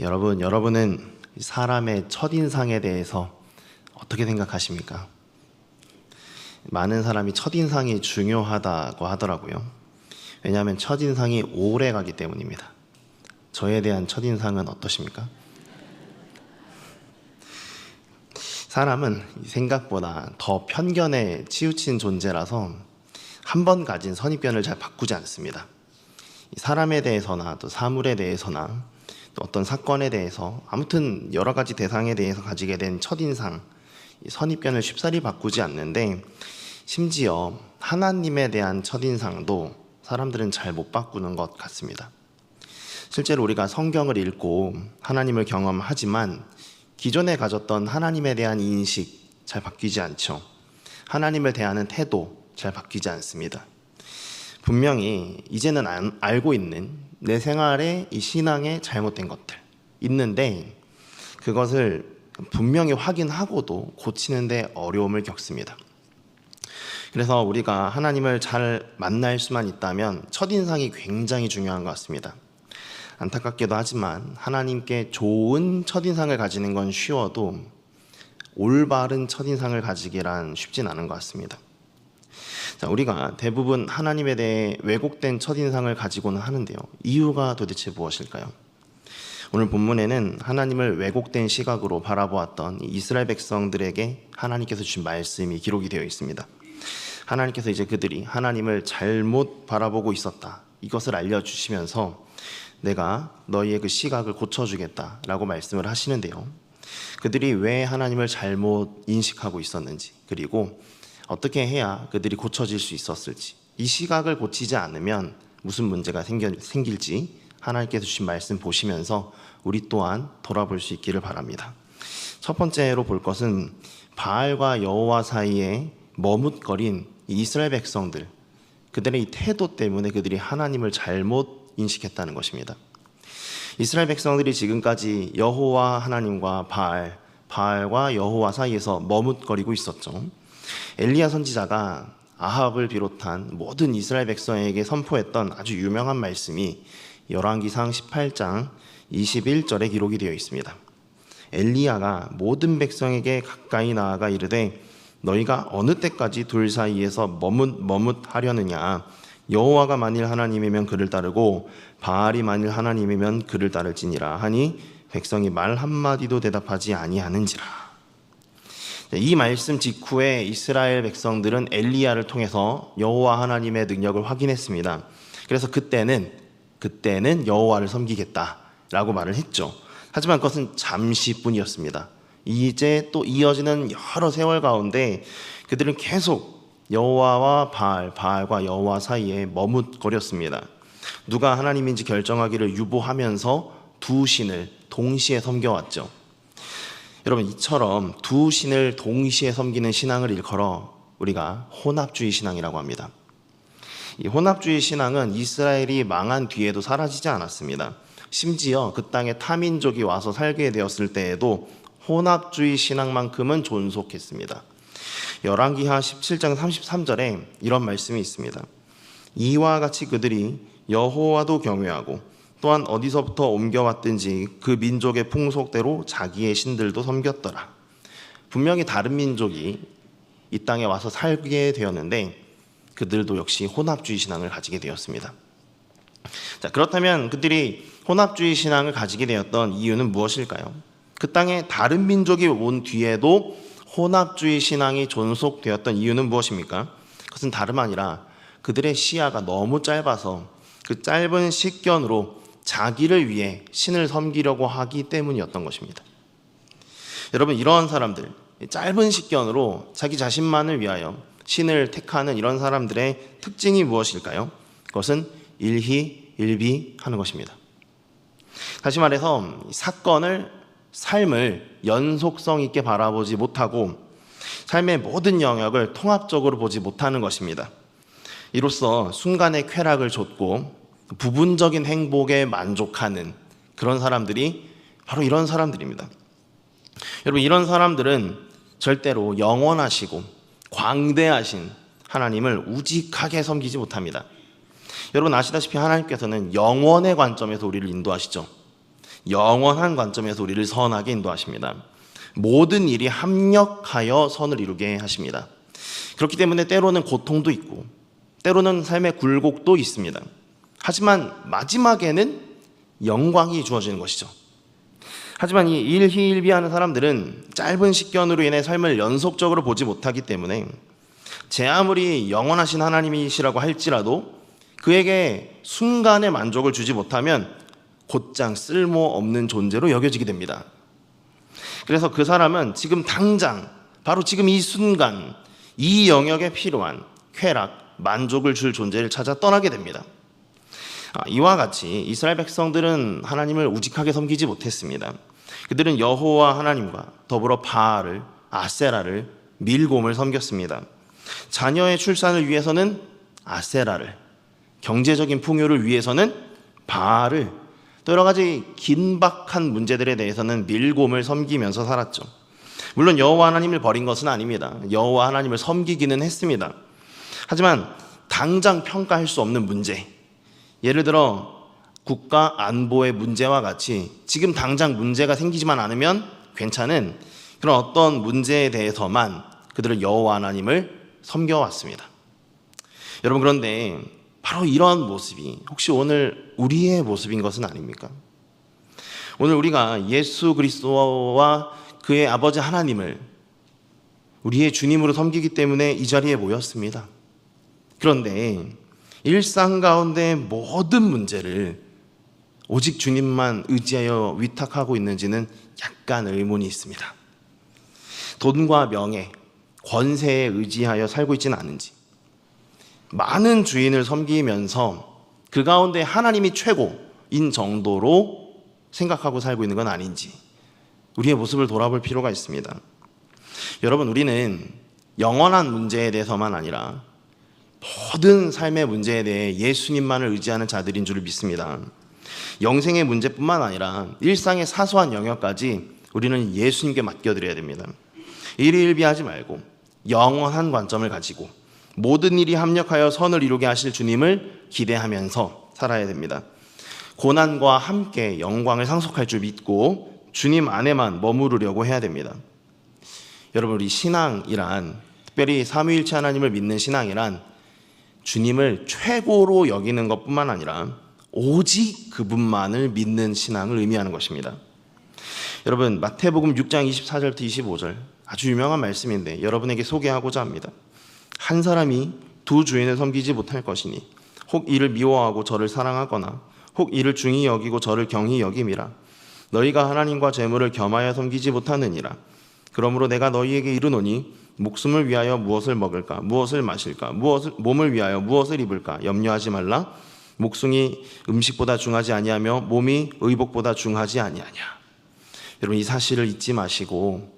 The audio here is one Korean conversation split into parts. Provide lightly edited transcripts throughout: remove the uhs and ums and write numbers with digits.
여러분은 사람의 첫인상에 대해서 어떻게 생각하십니까? 많은 사람이 첫인상이 중요하다고 하더라고요. 왜냐하면 첫인상이 오래 가기 때문입니다. 저에 대한 첫인상은 어떠십니까? 사람은 생각보다 더 편견에 치우친 존재라서 한 번 가진 선입견을 잘 바꾸지 않습니다. 사람에 대해서나 또 사물에 대해서나 또 어떤 사건에 대해서 아무튼 여러 가지 대상에 대해서 가지게 된 첫인상, 선입견을 쉽사리 바꾸지 않는데 심지어 하나님에 대한 첫인상도 사람들은 잘 못 바꾸는 것 같습니다. 실제로 우리가 성경을 읽고 하나님을 경험하지만 기존에 가졌던 하나님에 대한 인식 잘 바뀌지 않죠. 하나님을 대하는 태도 잘 바뀌지 않습니다. 분명히 이제는 알고 있는 내 생활에 이 신앙에 잘못된 것들 있는데 그것을 분명히 확인하고도 고치는데 어려움을 겪습니다. 그래서 우리가 하나님을 잘 만날 수만 있다면 첫인상이 굉장히 중요한 것 같습니다. 안타깝게도 하지만 하나님께 좋은 첫인상을 가지는 건 쉬워도 올바른 첫인상을 가지기란 쉽진 않은 것 같습니다. 자, 우리가 대부분 하나님에 대해 왜곡된 첫인상을 가지고는 하는데요. 이유가 도대체 무엇일까요? 오늘 본문에는 하나님을 왜곡된 시각으로 바라보았던 이스라엘 백성들에게 하나님께서 주신 말씀이 기록이 되어 있습니다. 하나님께서 이제 그들이 하나님을 잘못 바라보고 있었다, 이것을 알려주시면서 내가 너희의 그 시각을 고쳐주겠다라고 말씀을 하시는데요. 그들이 왜 하나님을 잘못 인식하고 있었는지, 그리고 어떻게 해야 그들이 고쳐질 수 있었을지, 이 시각을 고치지 않으면 무슨 문제가 생길지 하나님께서 주신 말씀 보시면서 우리 또한 돌아볼 수 있기를 바랍니다. 첫 번째로 볼 것은 바알과 여호와 사이에 머뭇거린 이스라엘 백성들, 그들의 이 태도 때문에 그들이 하나님을 잘못 인식했다는 것입니다. 이스라엘 백성들이 지금까지 여호와 하나님과 바알과 여호와 사이에서 머뭇거리고 있었죠. 엘리야 선지자가 아합을 비롯한 모든 이스라엘 백성에게 선포했던 아주 유명한 말씀이 열왕기상 18장 21절에 기록이 되어 있습니다. 엘리야가 모든 백성에게 가까이 나아가 이르되 너희가 어느 때까지 둘 사이에서 머뭇하려느냐, 여호와가 만일 하나님이면 그를 따르고 바알이 만일 하나님이면 그를 따를지니라 하니 백성이 말 한마디도 대답하지 아니하는지라. 이 말씀 직후에 이스라엘 백성들은 엘리야를 통해서 여호와 하나님의 능력을 확인했습니다. 그래서 그때는 여호와를 섬기겠다라고 말을 했죠. 하지만 그것은 잠시뿐이었습니다. 이제 또 이어지는 여러 세월 가운데 그들은 계속 여호와와 바알과 여호와 사이에 머뭇거렸습니다. 누가 하나님인지 결정하기를 유보하면서 두 신을 동시에 섬겨왔죠. 여러분, 이처럼 두 신을 동시에 섬기는 신앙을 일컬어 우리가 혼합주의 신앙이라고 합니다. 이 혼합주의 신앙은 이스라엘이 망한 뒤에도 사라지지 않았습니다. 심지어 그 땅에 타민족이 와서 살게 되었을 때에도 혼합주의 신앙만큼은 존속했습니다. 열왕기하 17장 33절에 이런 말씀이 있습니다. 이와 같이 그들이 여호와도 경외하고 또한 어디서부터 옮겨왔든지 그 민족의 풍속대로 자기의 신들도 섬겼더라. 분명히 다른 민족이 이 땅에 와서 살게 되었는데 그들도 역시 혼합주의 신앙을 가지게 되었습니다. 자, 그렇다면 그들이 혼합주의 신앙을 가지게 되었던 이유는 무엇일까요? 그 땅에 다른 민족이 온 뒤에도 혼합주의 신앙이 존속되었던 이유는 무엇입니까? 그것은 다름 아니라 그들의 시야가 너무 짧아서 그 짧은 식견으로 자기를 위해 신을 섬기려고 하기 때문이었던 것입니다. 여러분, 이러한 사람들, 짧은 식견으로 자기 자신만을 위하여 신을 택하는 이런 사람들의 특징이 무엇일까요? 그것은 일희일비하는 것입니다. 다시 말해서 삶을 연속성 있게 바라보지 못하고 삶의 모든 영역을 통합적으로 보지 못하는 것입니다. 이로써 순간의 쾌락을 좇고 부분적인 행복에 만족하는 그런 사람들이 바로 이런 사람들입니다. 여러분, 이런 사람들은 절대로 영원하시고 광대하신 하나님을 우직하게 섬기지 못합니다. 여러분 아시다시피 하나님께서는 영원의 관점에서 우리를 인도하시죠. 영원한 관점에서 우리를 선하게 인도하십니다. 모든 일이 합력하여 선을 이루게 하십니다. 그렇기 때문에 때로는 고통도 있고 때로는 삶의 굴곡도 있습니다. 하지만 마지막에는 영광이 주어지는 것이죠. 하지만 이 일희일비하는 사람들은 짧은 식견으로 인해 삶을 연속적으로 보지 못하기 때문에 제 아무리 영원하신 하나님이시라고 할지라도 그에게 순간의 만족을 주지 못하면 곧장 쓸모없는 존재로 여겨지게 됩니다. 그래서 그 사람은 지금 당장 바로 지금 이 순간 이 영역에 필요한 쾌락, 만족을 줄 존재를 찾아 떠나게 됩니다. 이와 같이 이스라엘 백성들은 하나님을 우직하게 섬기지 못했습니다. 그들은 여호와 하나님과 더불어 바알을, 아세라를, 밀곰을 섬겼습니다. 자녀의 출산을 위해서는 아세라를, 경제적인 풍요를 위해서는 바알을, 또 여러 가지 긴박한 문제들에 대해서는 밀곰을 섬기면서 살았죠. 물론 여호와 하나님을 버린 것은 아닙니다. 여호와 하나님을 섬기기는 했습니다. 하지만 당장 평가할 수 없는 문제, 예를 들어 국가 안보의 문제와 같이 지금 당장 문제가 생기지만 않으면 괜찮은 그런 어떤 문제에 대해서만 그들은 여호와 하나님을 섬겨왔습니다. 여러분, 그런데 바로 이런 모습이 혹시 오늘 우리의 모습인 것은 아닙니까? 오늘 우리가 예수 그리스도와 그의 아버지 하나님을 우리의 주님으로 섬기기 때문에 이 자리에 모였습니다. 그런데 일상 가운데 모든 문제를 오직 주님만 의지하여 위탁하고 있는지는 약간 의문이 있습니다. 돈과 명예, 권세에 의지하여 살고 있지는 않은지, 많은 주인을 섬기면서 그 가운데 하나님이 최고인 정도로 생각하고 살고 있는 건 아닌지 우리의 모습을 돌아볼 필요가 있습니다. 여러분, 우리는 영원한 문제에 대해서만 아니라 모든 삶의 문제에 대해 예수님만을 의지하는 자들인 줄 믿습니다. 영생의 문제뿐만 아니라 일상의 사소한 영역까지 우리는 예수님께 맡겨드려야 됩니다. 일희일비하지 말고 영원한 관점을 가지고 모든 일이 합력하여 선을 이루게 하실 주님을 기대하면서 살아야 됩니다. 고난과 함께 영광을 상속할 줄 믿고 주님 안에만 머무르려고 해야 됩니다. 여러분, 우리 신앙이란, 특별히 삼위일체 하나님을 믿는 신앙이란 주님을 최고로 여기는 것뿐만 아니라 오직 그분만을 믿는 신앙을 의미하는 것입니다. 여러분, 마태복음 6장 24절부터 25절 아주 유명한 말씀인데 여러분에게 소개하고자 합니다. 한 사람이 두 주인을 섬기지 못할 것이니 혹 이를 미워하고 저를 사랑하거나 혹 이를 중히 여기고 저를 경히 여김이라. 너희가 하나님과 재물을 겸하여 섬기지 못하느니라. 그러므로 내가 너희에게 이르노니 목숨을 위하여 무엇을 먹을까, 무엇을 마실까, 몸을 위하여 무엇을 입을까 염려하지 말라. 목숨이 음식보다 중하지 아니하며 몸이 의복보다 중하지 아니하냐. 여러분, 이 사실을 잊지 마시고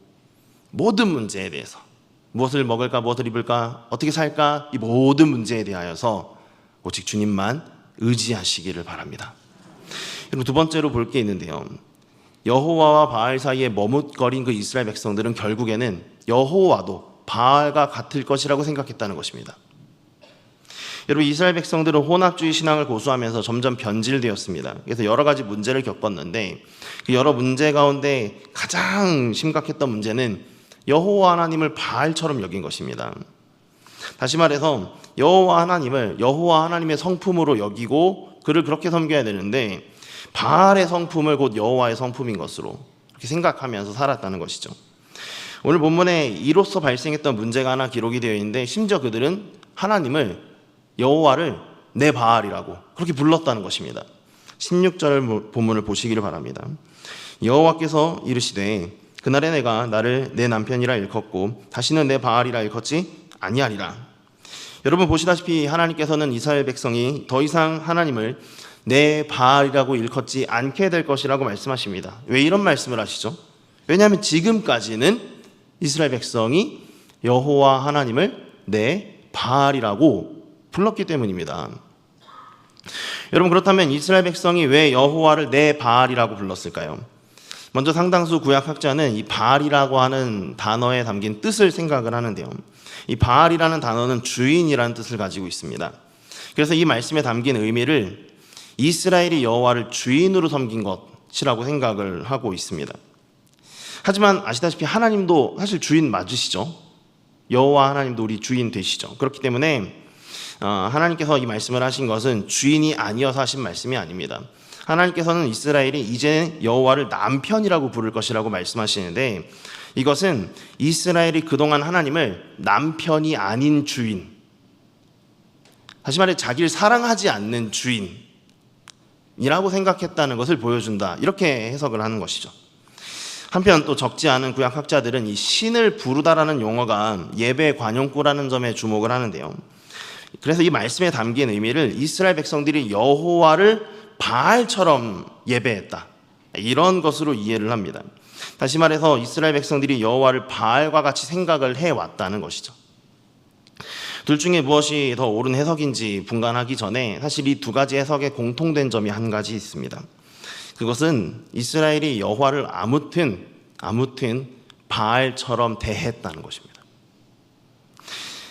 모든 문제에 대해서 무엇을 먹을까, 무엇을 입을까, 어떻게 살까, 이 모든 문제에 대하여서 오직 주님만 의지하시기를 바랍니다. 여러분, 두 번째로 볼 게 있는데요, 여호와와 바알 사이에 머뭇거린 그 이스라엘 백성들은 결국에는 여호와도 바알과 같을 것이라고 생각했다는 것입니다. 여러분, 이스라엘 백성들은 혼합주의 신앙을 고수하면서 점점 변질되었습니다. 그래서 여러 가지 문제를 겪었는데 그 여러 문제 가운데 가장 심각했던 문제는 여호와 하나님을 바알처럼 여긴 것입니다. 다시 말해서 여호와 하나님의 성품으로 여기고 그를 그렇게 섬겨야 되는데 바알의 성품을 곧 여호와의 성품인 것으로 그렇게 생각하면서 살았다는 것이죠. 오늘 본문에 이로써 발생했던 문제가 하나 기록이 되어 있는데 심지어 그들은 하나님을, 여호와를 내 바알이라고 그렇게 불렀다는 것입니다. 16절 본문을 보시기를 바랍니다. 여호와께서 이르시되 그날에 내가 나를 내 남편이라 일컫고 다시는 내 바알이라 일컫지 아니하리라. 여러분, 보시다시피 하나님께서는 이스라엘 백성이 더 이상 하나님을 내 바알이라고 일컫지 않게 될 것이라고 말씀하십니다. 왜 이런 말씀을 하시죠? 왜냐하면 지금까지는 이스라엘 백성이 여호와 하나님을 내 바알이라고 불렀기 때문입니다. 여러분, 그렇다면 이스라엘 백성이 왜 여호와를 내 바알이라고 불렀을까요? 먼저 상당수 구약학자는 이 바알이라고 하는 단어에 담긴 뜻을 생각을 하는데요, 이 바알이라는 단어는 주인이라는 뜻을 가지고 있습니다. 그래서 이 말씀에 담긴 의미를 이스라엘이 여호와를 주인으로 섬긴 것, 것이라고 생각을 하고 있습니다. 하지만 아시다시피 하나님도 사실 주인 맞으시죠. 여호와 하나님도 우리 주인 되시죠. 그렇기 때문에 하나님께서 이 말씀을 하신 것은 주인이 아니어서 하신 말씀이 아닙니다. 하나님께서는 이스라엘이 이제 여호와를 남편이라고 부를 것이라고 말씀하시는데, 이것은 이스라엘이 그동안 하나님을 남편이 아닌 주인, 다시 말해 자기를 사랑하지 않는 주인이라고 생각했다는 것을 보여준다, 이렇게 해석을 하는 것이죠. 한편 또 적지 않은 구약학자들은 이 신을 부르다라는 용어가 예배 관용구라는 점에 주목을 하는데요. 그래서 이 말씀에 담긴 의미를 이스라엘 백성들이 여호와를 바알처럼 예배했다, 이런 것으로 이해를 합니다. 다시 말해서 이스라엘 백성들이 여호와를 바알과 같이 생각을 해왔다는 것이죠. 둘 중에 무엇이 더 옳은 해석인지 분간하기 전에 사실 이 두 가지 해석에 공통된 점이 한 가지 있습니다. 그것은 이스라엘이 여호와를 아무튼 바알처럼 대했다는 것입니다.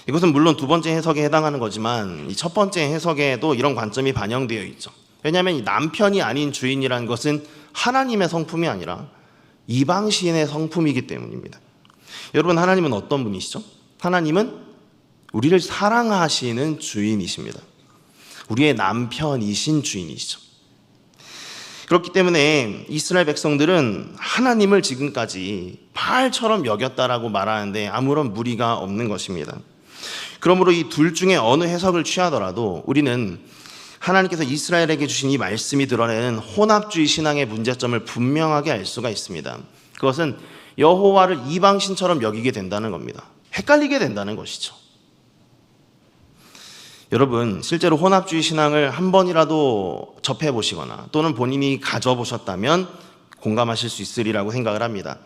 이것은 물론 두 번째 해석에 해당하는 거지만 이 첫 번째 해석에도 이런 관점이 반영되어 있죠. 왜냐하면 이 남편이 아닌 주인이라는 것은 하나님의 성품이 아니라 이방신의 성품이기 때문입니다. 여러분, 하나님은 어떤 분이시죠? 하나님은 우리를 사랑하시는 주인이십니다. 우리의 남편이신 주인이시죠. 그렇기 때문에 이스라엘 백성들은 하나님을 지금까지 바알처럼 여겼다라고 말하는데 아무런 무리가 없는 것입니다. 그러므로 이 둘 중에 어느 해석을 취하더라도 우리는 하나님께서 이스라엘에게 주신 이 말씀이 드러내는 혼합주의 신앙의 문제점을 분명하게 알 수가 있습니다. 그것은 여호와를 이방신처럼 여기게 된다는 겁니다. 헷갈리게 된다는 것이죠. 여러분, 실제로 혼합주의 신앙을 한 번이라도 접해보시거나 또는 본인이 가져보셨다면 공감하실 수 있으리라고 생각을 합니다.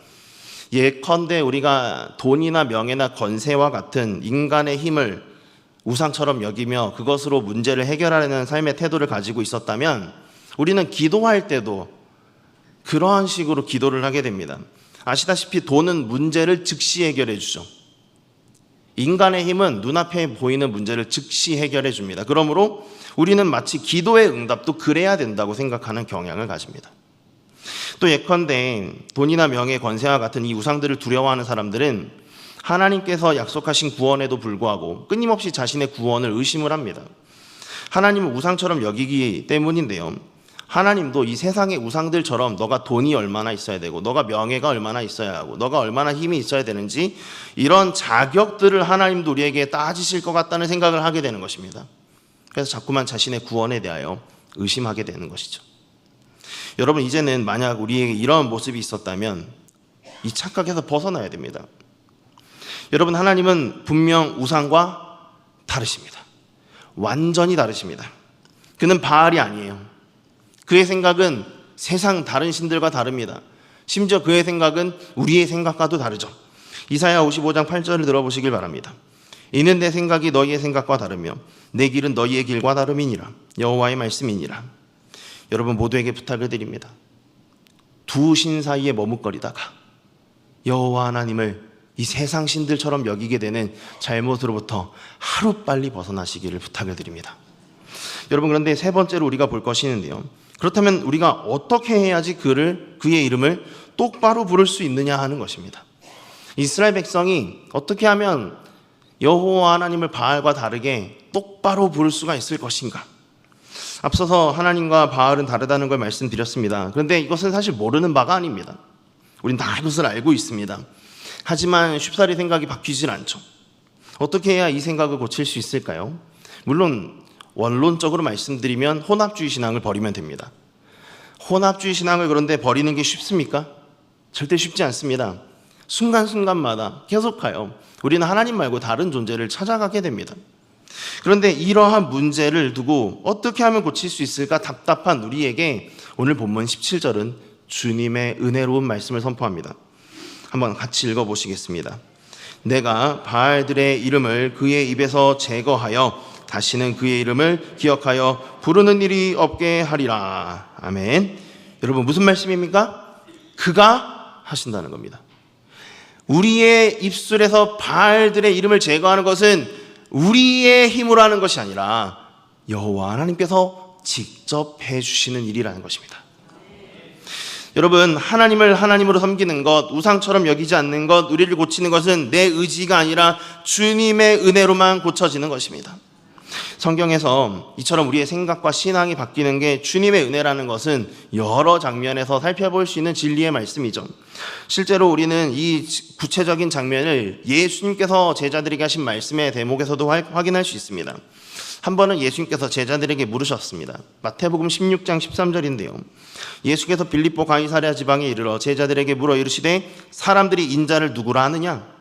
예컨대 우리가 돈이나 명예나 권세와 같은 인간의 힘을 우상처럼 여기며 그것으로 문제를 해결하려는 삶의 태도를 가지고 있었다면 우리는 기도할 때도 그러한 식으로 기도를 하게 됩니다. 아시다시피 돈은 문제를 즉시 해결해 주죠. 인간의 힘은 눈앞에 보이는 문제를 즉시 해결해 줍니다. 그러므로 우리는 마치 기도의 응답도 그래야 된다고 생각하는 경향을 가집니다. 또 예컨대 돈이나 명예, 권세와 같은 이 우상들을 두려워하는 사람들은 하나님께서 약속하신 구원에도 불구하고 끊임없이 자신의 구원을 의심을 합니다. 하나님을 우상처럼 여기기 때문인데요. 하나님도 이 세상의 우상들처럼 너가 돈이 얼마나 있어야 되고 너가 명예가 얼마나 있어야 하고 너가 얼마나 힘이 있어야 되는지 이런 자격들을 하나님도 우리에게 따지실 것 같다는 생각을 하게 되는 것입니다. 그래서 자꾸만 자신의 구원에 대하여 의심하게 되는 것이죠. 여러분, 이제는 만약 우리에게 이런 모습이 있었다면 이 착각에서 벗어나야 됩니다. 여러분, 하나님은 분명 우상과 다르십니다. 완전히 다르십니다. 그는 바알이 아니에요. 그의 생각은 세상 다른 신들과 다릅니다. 심지어 그의 생각은 우리의 생각과도 다르죠. 이사야 55장 8절을 들어보시길 바랍니다. 이는 내 생각이 너희의 생각과 다르며 내 길은 너희의 길과 다름이니라. 여호와의 말씀이니라. 여러분 모두에게 부탁을 드립니다. 두 신 사이에 머뭇거리다가 여호와 하나님을 이 세상 신들처럼 여기게 되는 잘못으로부터 하루빨리 벗어나시기를 부탁을 드립니다. 여러분, 그런데 세 번째로 우리가 볼 것이 있는데요. 그렇다면 우리가 어떻게 해야지 그의 이름을 똑바로 부를 수 있느냐 하는 것입니다. 이스라엘 백성이 어떻게 하면 여호와 하나님을 바알과 다르게 똑바로 부를 수가 있을 것인가? 앞서서 하나님과 바알은 다르다는 걸 말씀드렸습니다. 그런데 이것은 사실 모르는 바가 아닙니다. 우린 다 그것을 알고 있습니다. 하지만 쉽사리 생각이 바뀌질 않죠. 어떻게 해야 이 생각을 고칠 수 있을까요? 물론 원론적으로 말씀드리면 혼합주의 신앙을 버리면 됩니다. 혼합주의 신앙을 그런데 버리는 게 쉽습니까? 절대 쉽지 않습니다. 순간순간마다 계속하여 우리는 하나님 말고 다른 존재를 찾아가게 됩니다. 그런데 이러한 문제를 두고 어떻게 하면 고칠 수 있을까 답답한 우리에게 오늘 본문 17절은 주님의 은혜로운 말씀을 선포합니다. 한번 같이 읽어보시겠습니다. 내가 바알들의 이름을 그의 입에서 제거하여 다시는 그의 이름을 기억하여 부르는 일이 없게 하리라. 아멘. 여러분, 무슨 말씀입니까? 그가 하신다는 겁니다. 우리의 입술에서 바알들의 이름을 제거하는 것은 우리의 힘으로 하는 것이 아니라 여호와 하나님께서 직접 해주시는 일이라는 것입니다. 여러분, 하나님을 하나님으로 섬기는 것, 우상처럼 여기지 않는 것, 우리를 고치는 것은 내 의지가 아니라 주님의 은혜로만 고쳐지는 것입니다. 성경에서 이처럼 우리의 생각과 신앙이 바뀌는 게 주님의 은혜라는 것은 여러 장면에서 살펴볼 수 있는 진리의 말씀이죠. 실제로 우리는 이 구체적인 장면을 예수님께서 제자들에게 하신 말씀의 대목에서도 확인할 수 있습니다. 한 번은 예수님께서 제자들에게 물으셨습니다. 마태복음 16장 13절인데요. 예수께서 빌립보 가이사랴 지방에 이르러 제자들에게 물어 이르시되 사람들이 인자를 누구라 하느냐?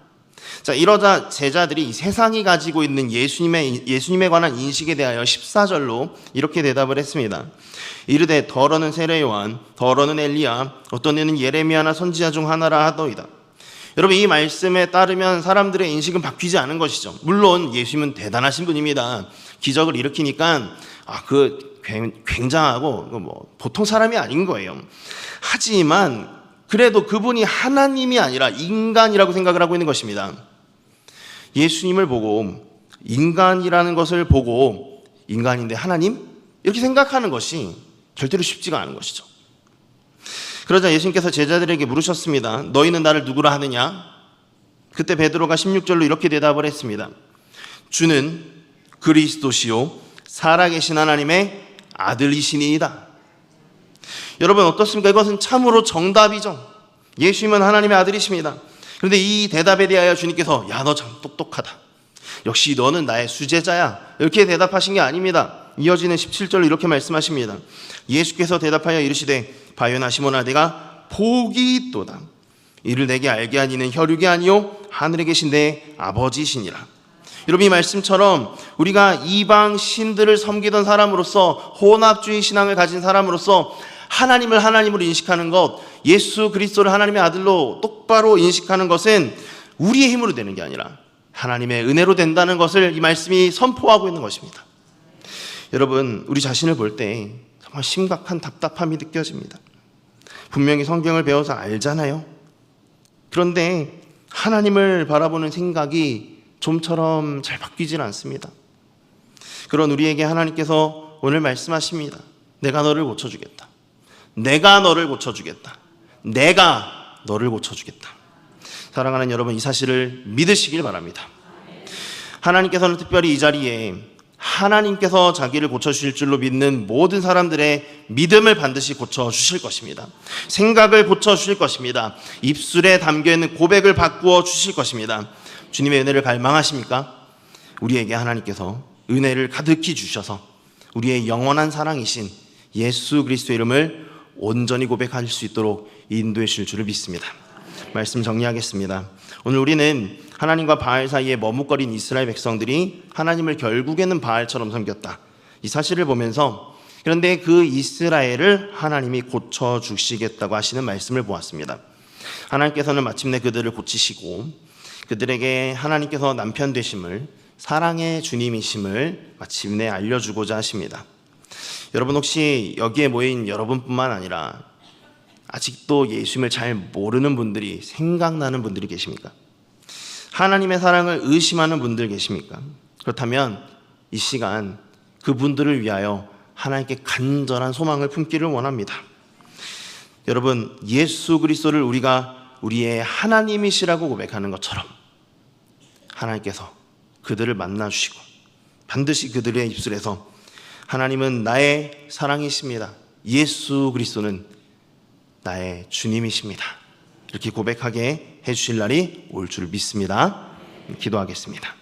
자, 이러자 제자들이 이 세상이 가지고 있는 예수님에 관한 인식에 대하여 14절로 이렇게 대답을 했습니다. 이르되 더러는 세례 요한, 더러는 엘리야, 어떤 이는 예레미야나 선지자 중 하나라 하더이다. 여러분, 이 말씀에 따르면 사람들의 인식은 바뀌지 않은 것이죠. 물론 예수님은 대단하신 분입니다. 기적을 일으키니까 굉장하고 보통 사람이 아닌 거예요. 하지만 그래도 그분이 하나님이 아니라 인간이라고 생각을 하고 있는 것입니다. 예수님을 보고 인간이라는 것을 보고 인간인데 하나님? 이렇게 생각하는 것이 절대로 쉽지가 않은 것이죠. 그러자 예수님께서 제자들에게 물으셨습니다. 너희는 나를 누구라 하느냐? 그때 베드로가 16절로 이렇게 대답을 했습니다. 주는 그리스도시요 살아계신 하나님의 아들이시니이다. 여러분, 어떻습니까? 이것은 참으로 정답이죠. 예수님은 하나님의 아들이십니다. 그런데 이 대답에 대하여 주님께서 야, 너 참 똑똑하다. 역시 너는 나의 수제자야. 이렇게 대답하신 게 아닙니다. 이어지는 17절로 이렇게 말씀하십니다. 예수께서 대답하여 이르시되 바요나 시몬아 내가 복이 있도다. 이를 내게 알게 하니는 혈육이 아니요 하늘에 계신 내 아버지시니라. 여러분, 이 말씀처럼 우리가 이방 신들을 섬기던 사람으로서, 혼합주의 신앙을 가진 사람으로서 하나님을 하나님으로 인식하는 것, 예수 그리스도를 하나님의 아들로 똑바로 인식하는 것은 우리의 힘으로 되는 게 아니라 하나님의 은혜로 된다는 것을 이 말씀이 선포하고 있는 것입니다. 여러분, 우리 자신을 볼 때 정말 심각한 답답함이 느껴집니다. 분명히 성경을 배워서 알잖아요. 그런데 하나님을 바라보는 생각이 좀처럼 잘 바뀌질 않습니다. 그런 우리에게 하나님께서 오늘 말씀하십니다. 내가 너를 고쳐주겠다. 내가 너를 고쳐주겠다. 내가 너를 고쳐주겠다. 사랑하는 여러분, 이 사실을 믿으시길 바랍니다. 하나님께서는 특별히 이 자리에 하나님께서 자기를 고쳐주실 줄로 믿는 모든 사람들의 믿음을 반드시 고쳐주실 것입니다. 생각을 고쳐주실 것입니다. 입술에 담겨있는 고백을 바꾸어 주실 것입니다. 주님의 은혜를 갈망하십니까? 우리에게 하나님께서 은혜를 가득히 주셔서 우리의 영원한 사랑이신 예수 그리스도의 이름을 온전히 고백할 수 있도록 인도해 주실 줄을 믿습니다. 말씀 정리하겠습니다. 오늘 우리는 하나님과 바알 사이에 머뭇거린 이스라엘 백성들이 하나님을 결국에는 바알처럼 섬겼다, 이 사실을 보면서 그런데 그 이스라엘을 하나님이 고쳐주시겠다고 하시는 말씀을 보았습니다. 하나님께서는 마침내 그들을 고치시고 그들에게 하나님께서 남편 되심을, 사랑의 주님이심을 마침내 알려주고자 하십니다. 여러분, 혹시 여기에 모인 여러분뿐만 아니라 아직도 예수님을 잘 모르는 분들이, 생각나는 분들이 계십니까? 하나님의 사랑을 의심하는 분들 계십니까? 그렇다면 이 시간 그분들을 위하여 하나님께 간절한 소망을 품기를 원합니다. 여러분, 예수 그리스도를 우리가 우리의 하나님이시라고 고백하는 것처럼 하나님께서 그들을 만나주시고 반드시 그들의 입술에서 하나님은 나의 사랑이십니다, 예수 그리스도는 나의 주님이십니다, 이렇게 고백하게 해주실 날이 올 줄 믿습니다. 기도하겠습니다.